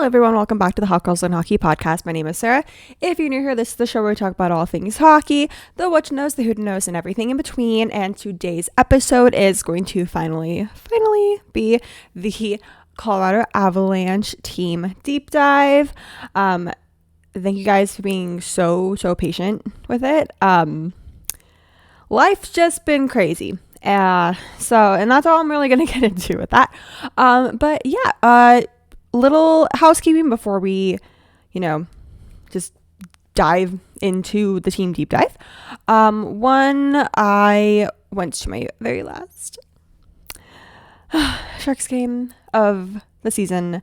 everyone, welcome back to the Hot Girls and Hockey podcast. My name is Sarah. If you're new here, this is the show where we talk about all things hockey, the what you knows, the who knows, and everything in between. And today's episode is going to finally be the Colorado Avalanche team deep dive. Thank you guys for being so patient with it. Life's just been crazy. And that's all I'm really going to get into with that. But yeah, little housekeeping before we, just dive into the team deep dive. One, I went to my very last Sharks game of the season.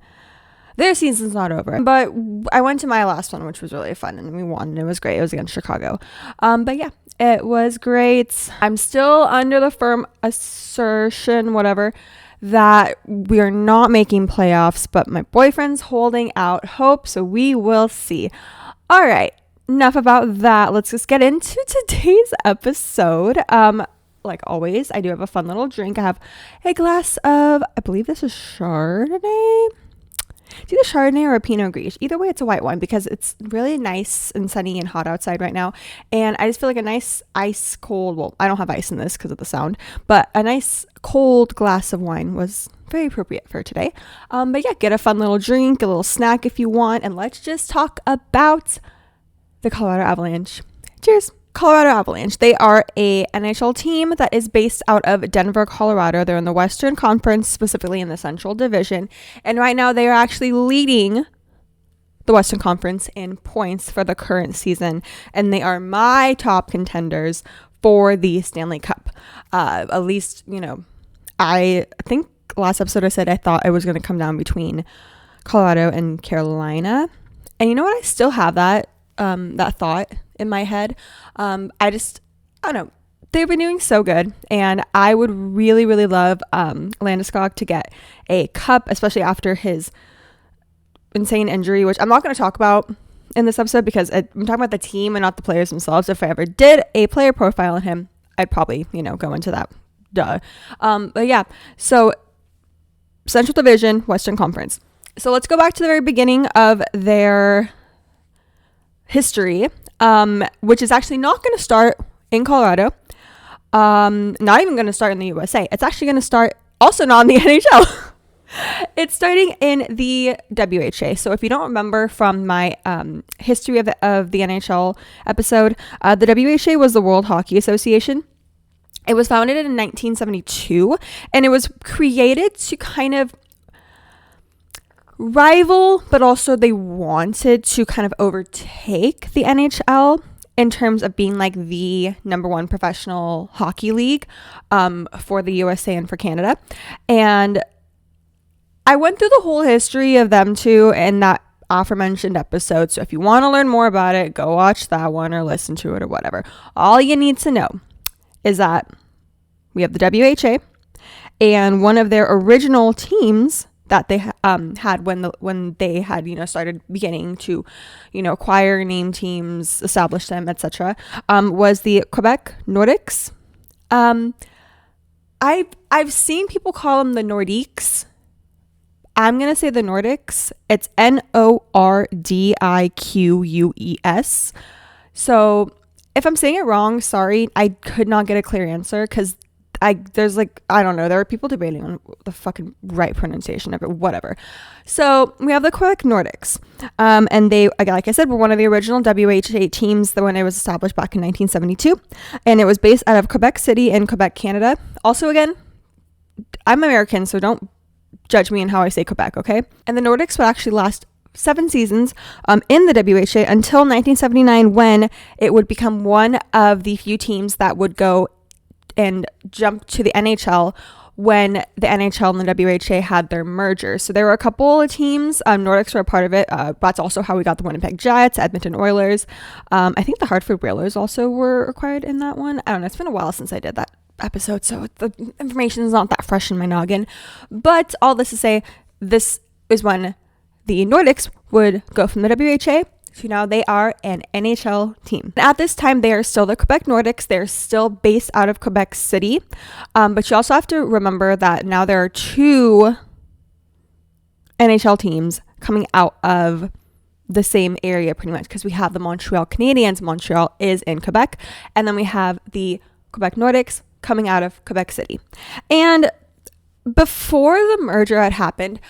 Their season's not over, but I went to my last one, which was really fun, and we won, and it was great. It was against Chicago. But yeah, it was great. I'm still under the firm assertion, that we are not making playoffs, but my boyfriend's holding out hope, so we will see. All right, enough about that. Let's just get into today's episode. Like always, I do have a fun little drink. I have a glass of, I believe this is Chardonnay. It's either Chardonnay or a Pinot Gris. Either way, it's a white wine because it's really nice and sunny and hot outside right now. And I just feel like a nice ice cold, well, I don't have ice in this because of the sound, but a nice cold glass of wine was very appropriate for today. But yeah, get a fun little drink, a little snack if you want, and let's just talk about the Colorado Avalanche. Cheers. Colorado Avalanche. They are a NHL team that is based out of Denver, Colorado. They're in the Western Conference, specifically in the Central Division. And right now they are actually leading the Western Conference in points for the current season. And they are my top contenders for the Stanley Cup. At least, I think last episode I said I thought it was going to come down between Colorado and Carolina. And you know what? I still have that thought in my head. I don't know. They've been doing so good, and I would really love Landeskog to get a cup, especially after his insane injury, which I'm not going to talk about in this episode because I'm talking about the team and not the players themselves. If I ever did a player profile on him, I'd probably, go into that. Duh. But yeah, so Central Division, Western Conference. So let's go back to the very beginning of their history, which is actually not going to start in Colorado, not even going to start in the USA. It's actually going to start also not in the NHL. It's starting in the WHA. So if you don't remember from my history of the NHL episode, the WHA was the World Hockey Association. It was founded in 1972, and it was created to kind of rival, but also they wanted to kind of overtake the NHL in terms of being like the number one professional hockey league for the USA and for Canada. And I went through the whole history of them too in that aforementioned episode. So if you want to learn more about it, go watch that one or listen to it or whatever. All you need to know is that we have the WHA, and one of their original teams that they had when they had started beginning to acquire name teams, establish them, etc. Was the Quebec Nordiques. I've seen people call them the Nordiques. I'm gonna say the Nordiques. It's Nordiques. So if I'm saying it wrong, sorry. I could not get a clear answer because there's I don't know, there are people debating on the fucking right pronunciation of it, whatever. So we have the Quebec Nordiques, and they, like I said, were one of the original WHA teams when it was established back in 1972, and it was based out of Quebec City in Quebec, Canada. Also, again, I'm American, so don't judge me in how I say Quebec, okay? And the Nordiques would actually last 7 seasons in the WHA until 1979, when it would become one of the few teams that would go and jump to the NHL when the NHL and the WHA had their merger. So there were a couple of teams. Nordiques were a part of it. That's also how we got the Winnipeg Jets, Edmonton Oilers. I think the Hartford Whalers also were acquired in that one. I don't know. It's been a while since I did that episode, so the information is not that fresh in my noggin. But all this to say, this is when the Nordiques would go from the WHA So now they are an NHL team. At this time, they are still the Quebec Nordiques. They're still based out of Quebec City. But you also have to remember that now there are two NHL teams coming out of the same area pretty much, because we have the Montreal Canadiens. Montreal is in Quebec. And then we have the Quebec Nordiques coming out of Quebec City. And before the merger had happened,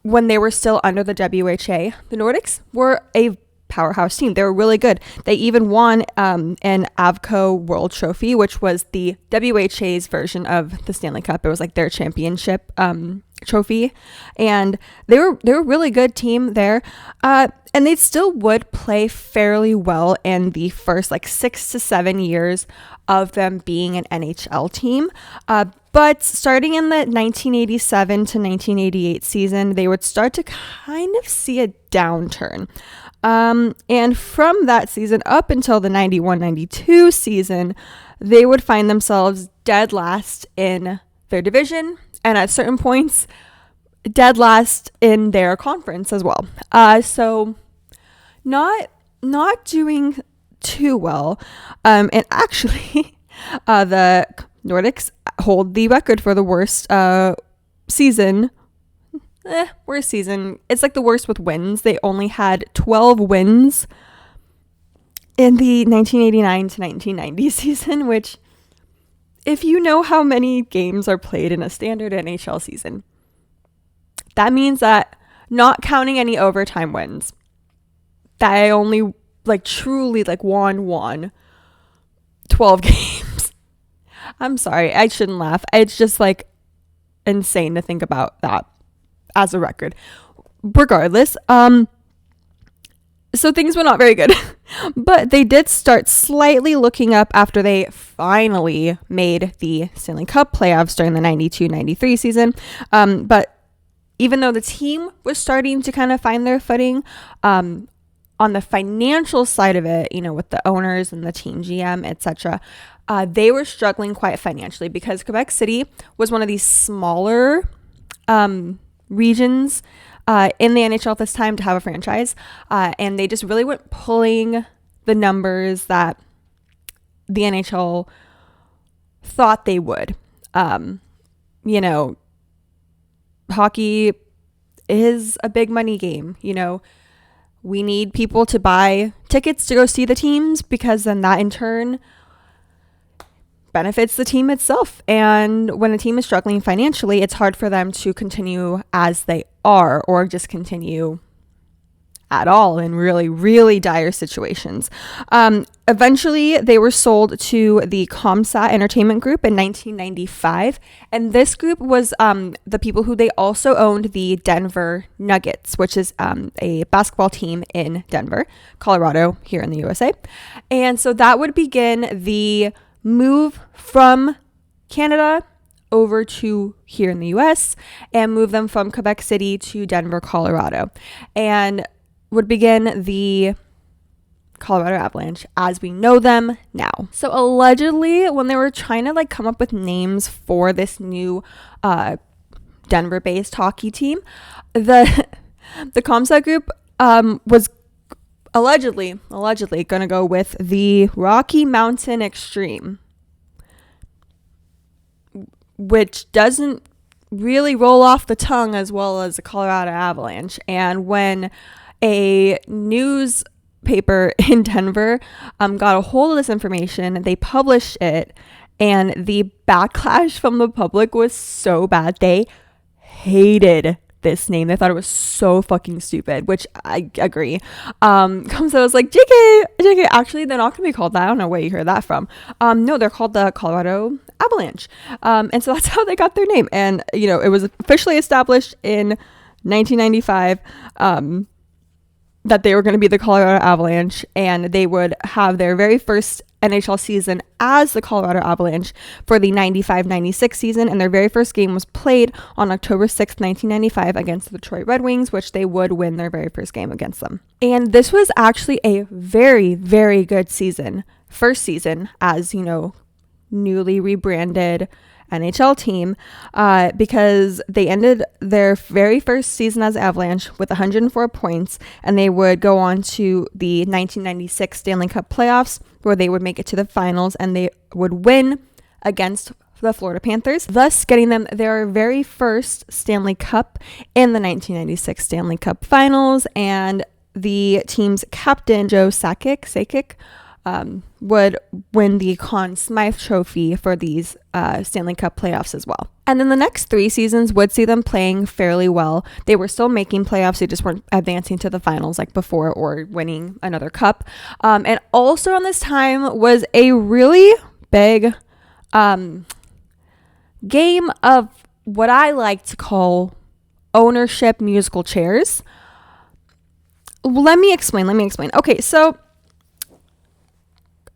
when they were still under the WHA, the Nordiques were a powerhouse team. They were really good. They even won an Avco World Trophy, which was the WHA's version of the Stanley Cup. It was like their championship trophy, and they were a really good team there. And they still would play fairly well in the first like 6 to 7 years of them being an NHL team. But starting in the 1987 to 1988 season, they would start to kind of see a downturn. And from that season up until the 91-92 season, they would find themselves dead last in their division, and at certain points, dead last in their conference as well. So not doing too well. And actually, the Nordiques hold the record for the worst season. Worst season. It's like the worst with wins. They only had 12 wins in the 1989 to 1990 season, which, if you know how many games are played in a standard NHL season, that means that, not counting any overtime wins, that I only like truly like won 12 games. I'm sorry, I shouldn't laugh. It's just like insane to think about that as a record. Regardless, so things were not very good. But they did start slightly looking up after they finally made the Stanley Cup playoffs during the 92-93 season. But even though the team was starting to kind of find their footing, on the financial side of it, you know, with the owners and the team GM, etc., they were struggling quite financially, because Quebec City was one of these smaller regions in the NHL at this time to have a franchise, and they just really weren't pulling the numbers that the NHL thought they would. You know, hockey is a big money game. You know, we need people to buy tickets to go see the teams, because then that in turn benefits the team itself. And when a team is struggling financially, it's hard for them to continue as they are, or just continue at all in really, really dire situations. Eventually, they were sold to the Comsat Entertainment Group in 1995. And this group was the people who they also owned the Denver Nuggets, which is a basketball team in Denver, Colorado, here in the USA. And so that would begin the move from Canada over to here in the US, and move them from Quebec City to Denver, Colorado, and would begin the Colorado Avalanche as we know them now. So allegedly, when they were trying to like come up with names for this new Denver-based hockey team, the Comsat Group was allegedly going to go with the Rocky Mountain Extreme, which doesn't really roll off the tongue as well as the Colorado Avalanche. And when a newspaper in Denver got a hold of this information, they published it, and the backlash from the public was so bad. They hated this name. They thought it was so fucking stupid, which I agree. So I was like, JK, actually, they're not going to be called that. I don't know where you heard that from. No, they're called the Colorado Avalanche. And so that's how they got their name. And, you know, it was officially established in 1995, that they were going to be the Colorado Avalanche, and they would have their very first NHL season as the Colorado Avalanche for the 95-96 season, and their very first game was played on October 6th, 1995 against the Detroit Red Wings, which they would win their very first game against them. And this was actually a very, very good season. First season as, you know, newly rebranded NHL team, because they ended their very first season as Avalanche with 104 points, and they would go on to the 1996 Stanley Cup playoffs, where they would make it to the finals, and they would win against the Florida Panthers, thus getting them their very first Stanley Cup in the 1996 Stanley Cup Finals. And the team's captain, Joe Sakic, would win the Conn Smythe Trophy for these Stanley Cup playoffs as well. And then the next 3 seasons would see them playing fairly well. They were still making playoffs. They just weren't advancing to the finals like before or winning another cup. And also on this time was a really big game of what I like to call ownership musical chairs. Let me explain. Okay, so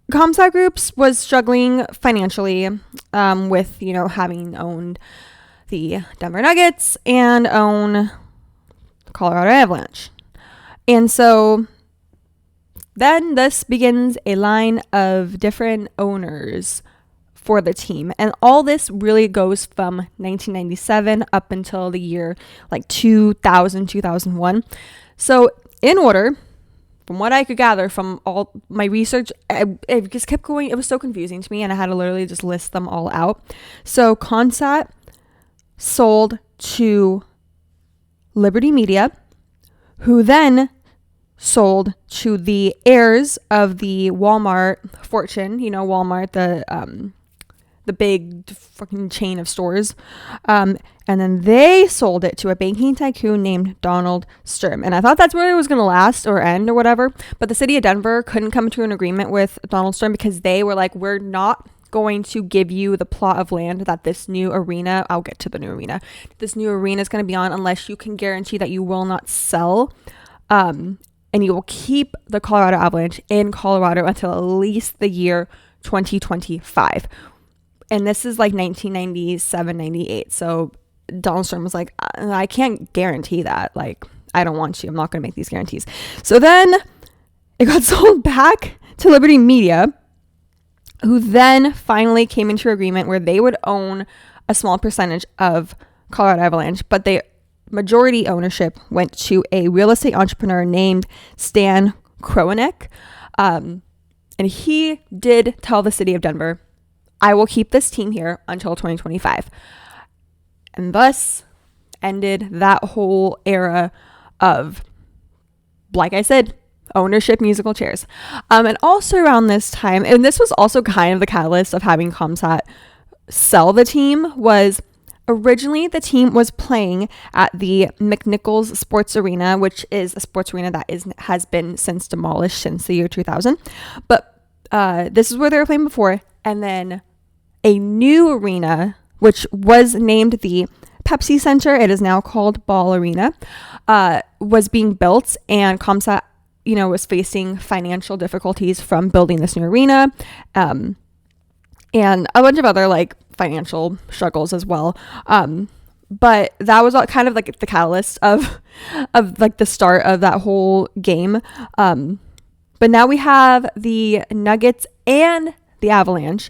Comstock Groups was struggling financially with, having owned the Denver Nuggets and own the Colorado Avalanche. And so then this begins a line of different owners for the team. And all this really goes from 1997 up until the year like 2000, 2001. So in order, from what I could gather from all my research, it just kept going. It was so confusing to me, and I had to literally just list them all out. So Consat sold to Liberty Media, who then sold to the heirs of the Walmart fortune. Walmart, the big fucking chain of stores. And then they sold it to a banking tycoon named Donald Sturm. And I thought that's where it was going to last or end or whatever. But the city of Denver couldn't come to an agreement with Donald Sturm because they were like, we're not going to give you the plot of land that this new arena, I'll get to the new arena, this new arena is going to be on unless you can guarantee that you will not sell. And you will keep the Colorado Avalanche in Colorado until at least the year 2025. And this is like 1997, 98. So Donald Sturm was like, I can't guarantee that. Like, I don't want to. I'm not going to make these guarantees. So then it got sold back to Liberty Media, who then finally came into agreement where they would own a small percentage of Colorado Avalanche, but the majority ownership went to a real estate entrepreneur named Stan Kroenek. And he did tell the city of Denver, I will keep this team here until 2025. And thus ended that whole era of, like I said, ownership musical chairs. And also around this time, and this was also kind of the catalyst of having Comsat sell the team, was originally the team was playing at the McNichols Sports Arena, which is a sports arena that has been since demolished since the year 2000. But this is where they were playing before. And then a new arena, which was named the Pepsi Center, it is now called Ball Arena, was being built, and Comsat, was facing financial difficulties from building this new arena, and a bunch of other like financial struggles as well. But that was all kind of like the catalyst of like the start of that whole game. But now we have the Nuggets and the Avalanche,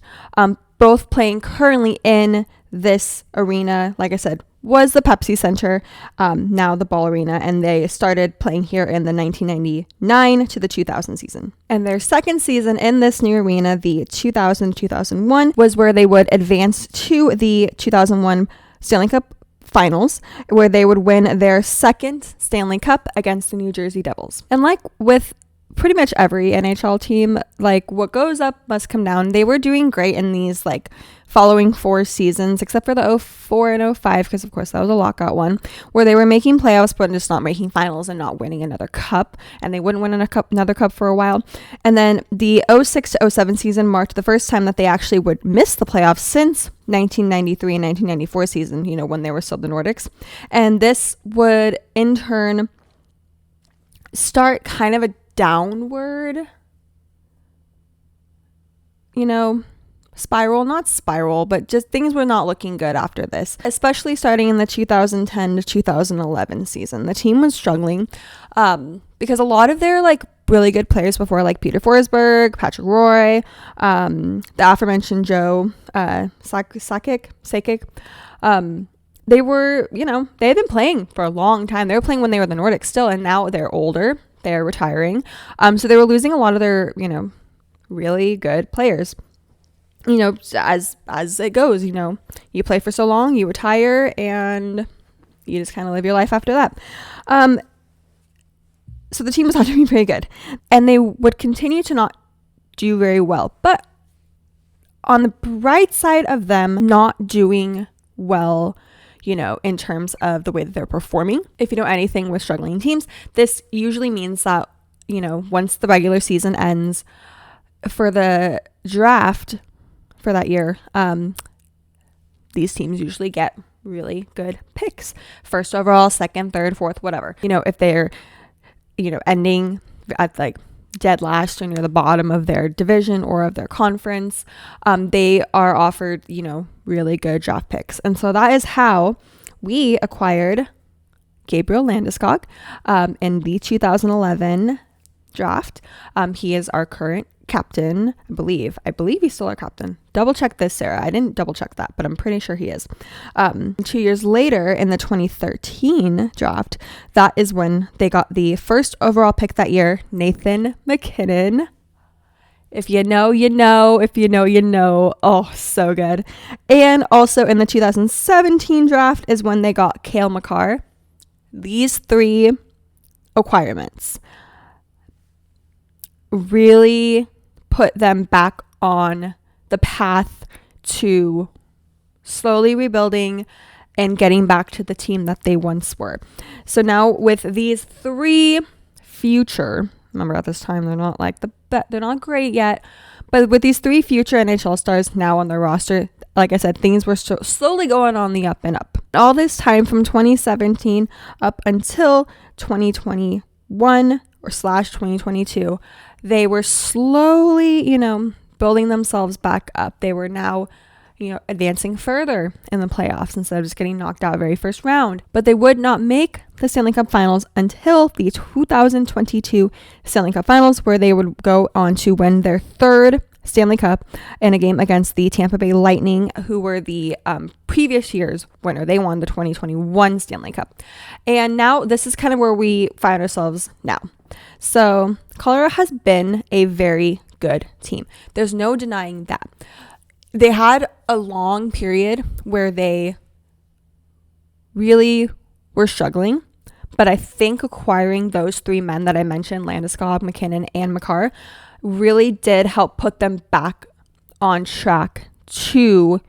both playing currently in this arena. Like I said, was the Pepsi Center, now the Ball Arena, and they started playing here in the 1999 to the 2000 season. And their second season in this new arena, the 2000-2001, was where they would advance to the 2001 Stanley Cup Finals, where they would win their second Stanley Cup against the New Jersey Devils. And like with pretty much every NHL team, like what goes up must come down. They were doing great in these like following 4 seasons, except for the 04 and 05, because of course that was a lockout one, where they were making playoffs but just not making finals and not winning another cup, and they wouldn't win another cup for a while. And then the 06 to 07 season marked the first time that they actually would miss the playoffs since 1993 and 1994 season, when they were still the Nordiques. And this would in turn start kind of a downward, not spiral, but just things were not looking good after this, especially starting in the 2010 to 2011 season. The team was struggling because a lot of their like really good players before, like Peter Forsberg, Patrick Roy, the aforementioned Joe Sakic, they were, they had been playing for a long time. They were playing when they were the Nordics still, and now they're older. They're retiring. So they were losing a lot of their, really good players. as it goes, you play for so long, you retire, and you just kind of live your life after that. So the team was not doing very good, and they would continue to not do very well. But on the bright side of them not doing well, in terms of the way that they're performing, if you know anything with struggling teams, this usually means that, once the regular season ends, for the draft for that year, these teams usually get really good picks. First overall, second, third, fourth, whatever. If they're, ending at like dead last or near the bottom of their division or of their conference, they are offered, really good draft picks. And so that is how we acquired Gabriel Landeskog in the 2011 draft. He is our current captain, I believe he's still our captain. Double check this, Sarah. I didn't double check that, but I'm pretty sure he is. 2 years later, in the 2013 draft, that is when they got the first overall pick that year, Nathan MacKinnon. If you know, you know. If you know, you know. Oh, so good. And also in the 2017 draft is when they got Cale Makar. These three acquirements really put them back on the path to slowly rebuilding and getting back to the team that they once were. So now with these three future, remember at this time they're not like they're not great yet, but with these three future NHL stars now on their roster, like I said, things were slowly going on the up and up. All this time from 2017 up until 2021 or /2022, they were slowly, building themselves back up. They were now, advancing further in the playoffs instead of just getting knocked out very first round. But they would not make the Stanley Cup Finals until the 2022 Stanley Cup Finals, where they would go on to win their third Stanley Cup in a game against the Tampa Bay Lightning, who were the previous year's winner. They won the 2021 Stanley Cup. And now this is kind of where we find ourselves now. So Colorado has been a very good team. There's no denying that. They had a long period where they really were struggling, but I think acquiring those three men that I mentioned, Landeskog, MacKinnon, and Makar, really did help put them back on track to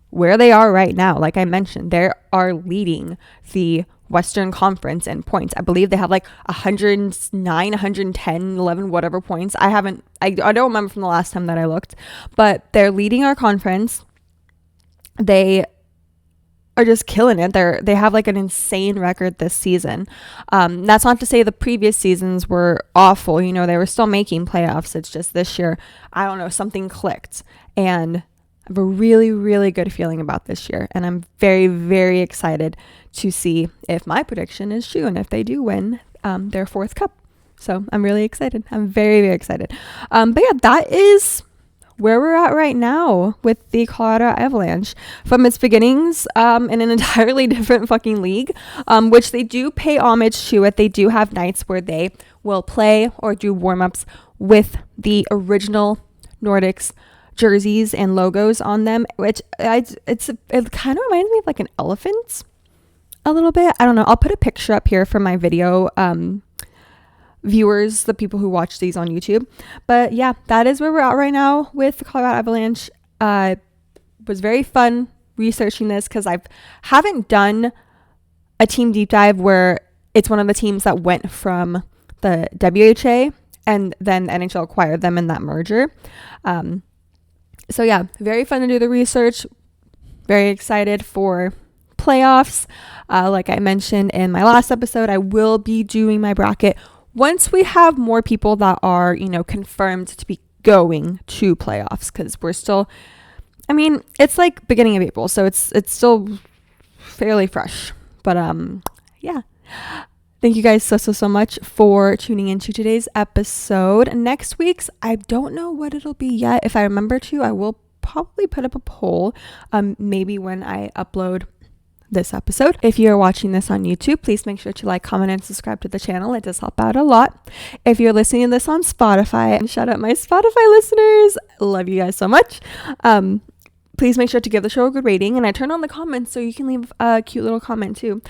where they are right now. Like I mentioned, they are leading the Western Conference in points. I believe they have like 109, 110, 11, whatever points. I don't remember from the last time that I looked, but they're leading our conference. They are just killing it. They have like an insane record this season. That's not to say the previous seasons were awful. They were still making playoffs. It's just this year, I don't know, something clicked, and I have a really, really good feeling about this year. And I'm very, very excited to see if my prediction is true and if they do win their fourth cup. So I'm really excited. I'm very, very excited. But yeah, that is where we're at right now with the Colorado Avalanche. From its beginnings in an entirely different fucking league, which they do pay homage to it. They do have nights where they will play or do warm-ups with the original Nordiques jerseys and logos on them, which it kind of reminds me of like an elephant a little bit. I don't know. I'll put a picture up here for my video viewers, the people who watch these on YouTube. But yeah, that is where we're at right now with the Colorado Avalanche. It was very fun researching this because I haven't done a team deep dive where it's one of the teams that went from the WHA and then NHL acquired them in that merger. So yeah, very fun to do the research. Very excited for playoffs. Like I mentioned in my last episode, I will be doing my bracket once we have more people that are, confirmed to be going to playoffs, because we're still, it's like beginning of April, so it's still fairly fresh. But yeah. Thank you guys so much for tuning into today's episode. Next week's, I don't know what it'll be yet. If I remember to, I will probably put up a poll, maybe when I upload this episode. If you're watching this on YouTube, please make sure to like, comment, and subscribe to the channel. It does help out a lot. If you're listening to this on Spotify, shout out my Spotify listeners. Love you guys so much. Please make sure to give the show a good rating, and I turn on the comments so you can leave a cute little comment too.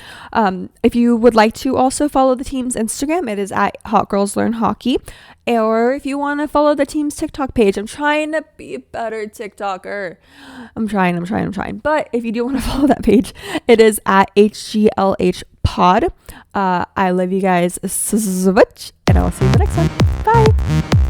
If you would like to also follow the team's Instagram, it is at Hot Girls Learn Hockey. Or if you want to follow the team's TikTok page, I'm trying to be a better TikToker. I'm trying. But if you do want to follow that page, it is at HGLH Pod. I love you guys so much, and I will see you in the next one. Bye.